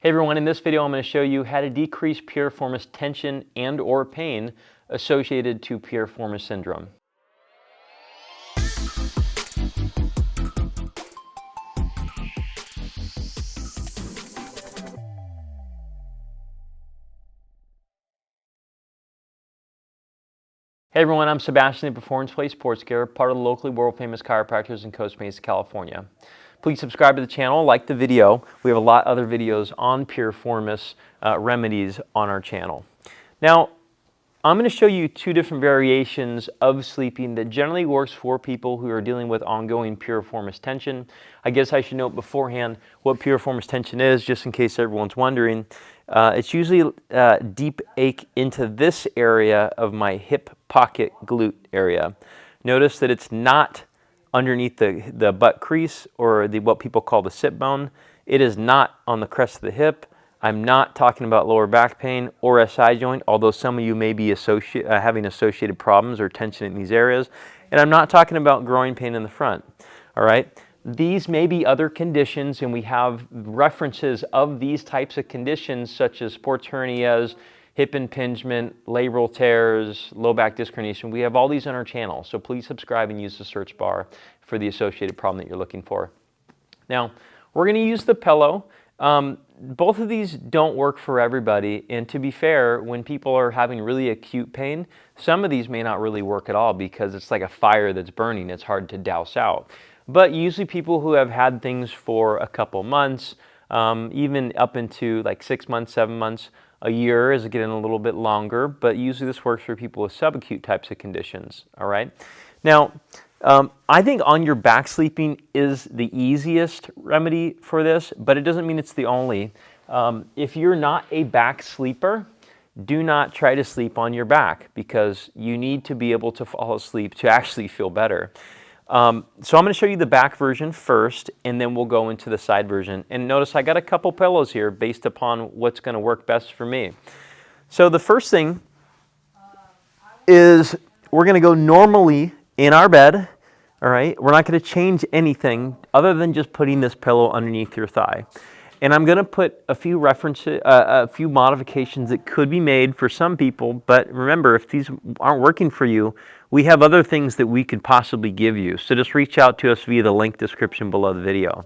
Hey everyone, in this video I'm going to show you how to decrease piriformis tension and or pain associated to piriformis syndrome. Hey everyone, I'm Sebastian at Performance Play Sports Care, part of the locally world famous chiropractors in Costa Mesa, California. Please subscribe to the channel, like the video. We have a lot of other videos on piriformis remedies on our channel. Now, I'm going to show you two different variations of sleeping that generally works for people who are dealing with ongoing piriformis tension. I guess I should note beforehand what piriformis tension is, just in case everyone's wondering. It's usually deep ache into this area of my hip pocket glute area. Notice that it's not underneath the butt crease or what people call the sit bone. It is not on the crest of the hip. I'm not talking about lower back pain or SI joint, although some of you may be having associated problems or tension in these areas. And I'm not talking about growing pain in the front, all right? These may be other conditions, and we have references of these types of conditions such as sports hernias, hip impingement, labral tears, low back disc herniation. We have all these on our channel, so please subscribe and use the search bar for the associated problem that you're looking for. Now, we're going to use the pillow. Both of these don't work for everybody, and to be fair, when people are having really acute pain, some of these may not really work at all because it's like a fire that's burning. It's hard to douse out. But usually people who have had things for a couple months, even up into like 6 months, 7 months, a year is getting a little bit longer, but usually this works for people with subacute types of conditions, all right? Now, I think on your back sleeping is the easiest remedy for this, but it doesn't mean it's the only. If you're not a back sleeper, do not try to sleep on your back because you need to be able to fall asleep to actually feel better. So I'm going to show you the back version first, and then we'll go into the side version. And notice I got a couple pillows here based upon what's going to work best for me. So the first thing is we're going to go normally in our bed. All right, we're not going to change anything other than just putting this pillow underneath your thigh. And I'm going to put a few references, a few modifications that could be made for some people. But remember, if these aren't working for you, we have other things that we could possibly give you. So just reach out to us via the link description below the video.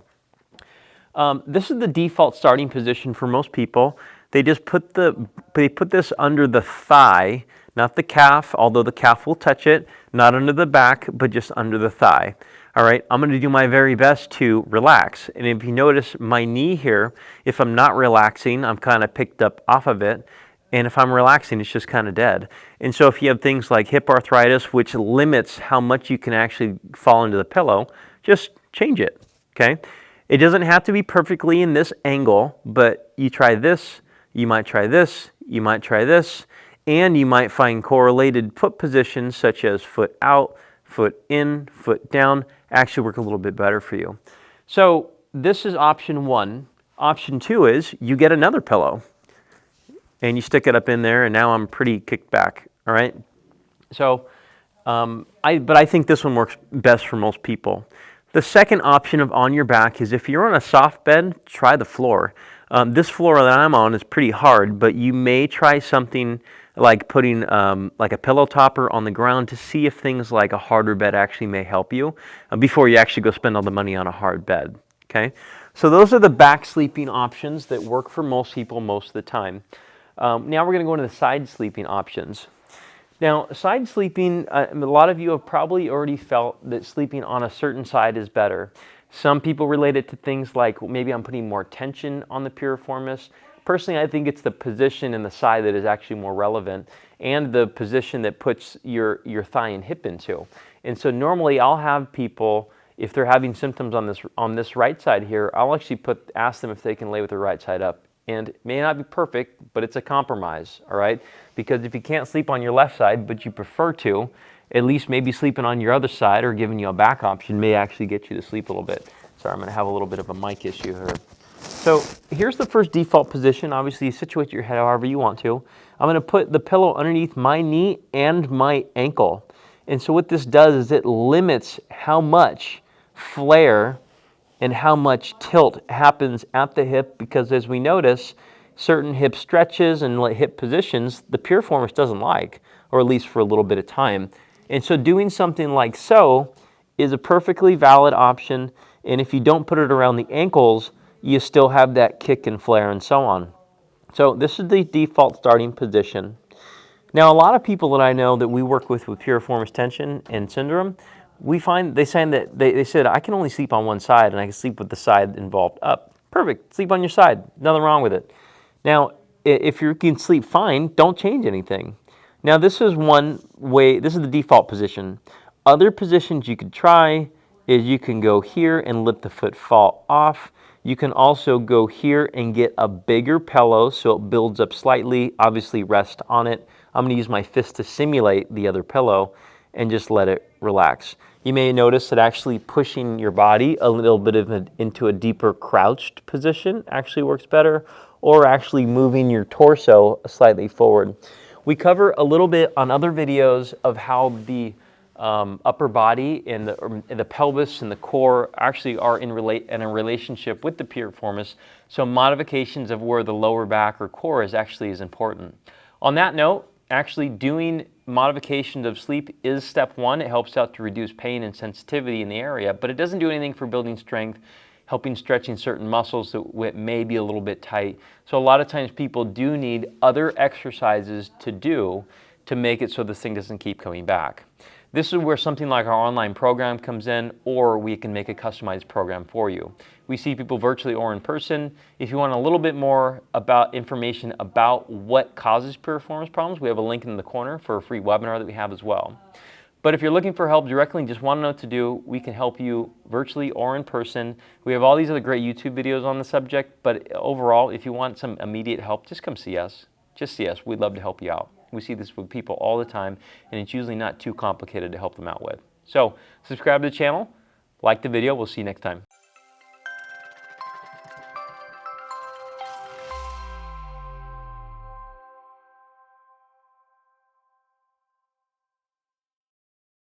This is the default starting position for most people. They just put this under the thigh, not the calf, although the calf will touch it, not under the back, but just under the thigh. All right, I'm going to do my very best to relax. And if you notice my knee here, if I'm not relaxing, I'm kind of picked up off of it. And if I'm relaxing, it's just kind of dead. And so if you have things like hip arthritis, which limits how much you can actually fall into the pillow, just change it, okay? It doesn't have to be perfectly in this angle, but you try this, you might try this, you might try this, and you might find correlated foot positions such as foot out, foot in, foot down, actually work a little bit better for you. So this is option one. Option two is you get another pillow and you stick it up in there, and now I'm pretty kicked back, all right? So, but I think this one works best for most people. The second option of on your back is if you're on a soft bed, try the floor. This floor that I'm on is pretty hard, but you may try something like putting like a pillow topper on the ground to see if things like a harder bed actually may help you before you actually go spend all the money on a hard bed, okay? So those are the back sleeping options that work for most people most of the time. Now we're going to go into the side sleeping options. Now, side sleeping, a lot of you have probably already felt that sleeping on a certain side is better. Some people relate it to things like maybe I'm putting more tension on the piriformis. Personally, I think it's the position and the side that is actually more relevant, and the position that puts your thigh and hip into. And so normally I'll have people, if they're having symptoms on this right side here, I'll actually ask them if they can lay with their right side up. And it may not be perfect, but it's a compromise, all right? Because if you can't sleep on your left side, but you prefer to, at least maybe sleeping on your other side or giving you a back option may actually get you to sleep a little bit. Sorry, I'm going to have a little bit of a mic issue here. So here's the first default position. Obviously, you situate your head however you want to. I'm going to put the pillow underneath my knee and my ankle. And so what this does is it limits how much flare and how much tilt happens at the hip, because as we notice, certain hip stretches and hip positions, the piriformis doesn't like, or at least for a little bit of time. And so doing something like so is a perfectly valid option, and if you don't put it around the ankles, you still have that kick and flare and so on. So this is the default starting position. Now, a lot of people that I know that we work with piriformis tension and syndrome, we find they said I can only sleep on one side and I can sleep with the side involved up. Perfect, sleep on your side, nothing wrong with it. Now, if you can sleep fine, don't change anything. Now, this is one way, this is the default position. Other positions you could try is you can go here and let the foot fall off. You can also go here and get a bigger pillow so it builds up slightly, obviously rest on it. I'm going to use my fist to simulate the other pillow and just let it relax. You may notice that actually pushing your body a little bit into a deeper crouched position actually works better, or actually moving your torso slightly forward. We cover a little bit on other videos of how the upper body and the pelvis and the core actually are in a relationship with the piriformis. So modifications of where the lower back or core is actually is important. On that note, actually doing modifications of sleep is step one. It helps out to reduce pain and sensitivity in the area, but it doesn't do anything for building strength, helping stretching certain muscles that may be a little bit tight. So a lot of times people do need other exercises to do to make it so this thing doesn't keep coming back. This is where something like our online program comes in, or we can make a customized program for you. We see people virtually or in person. If you want a little bit more about information about what causes piriformis problems, we have a link in the corner for a free webinar that we have as well. But if you're looking for help directly and just want to know what to do, we can help you virtually or in person. We have all these other great YouTube videos on the subject, but overall, if you want some immediate help, just come see us. Just see us. We'd love to help you out. We see this with people all the time, and it's usually not too complicated to help them out with. So subscribe to the channel, like the video. We'll see you next time.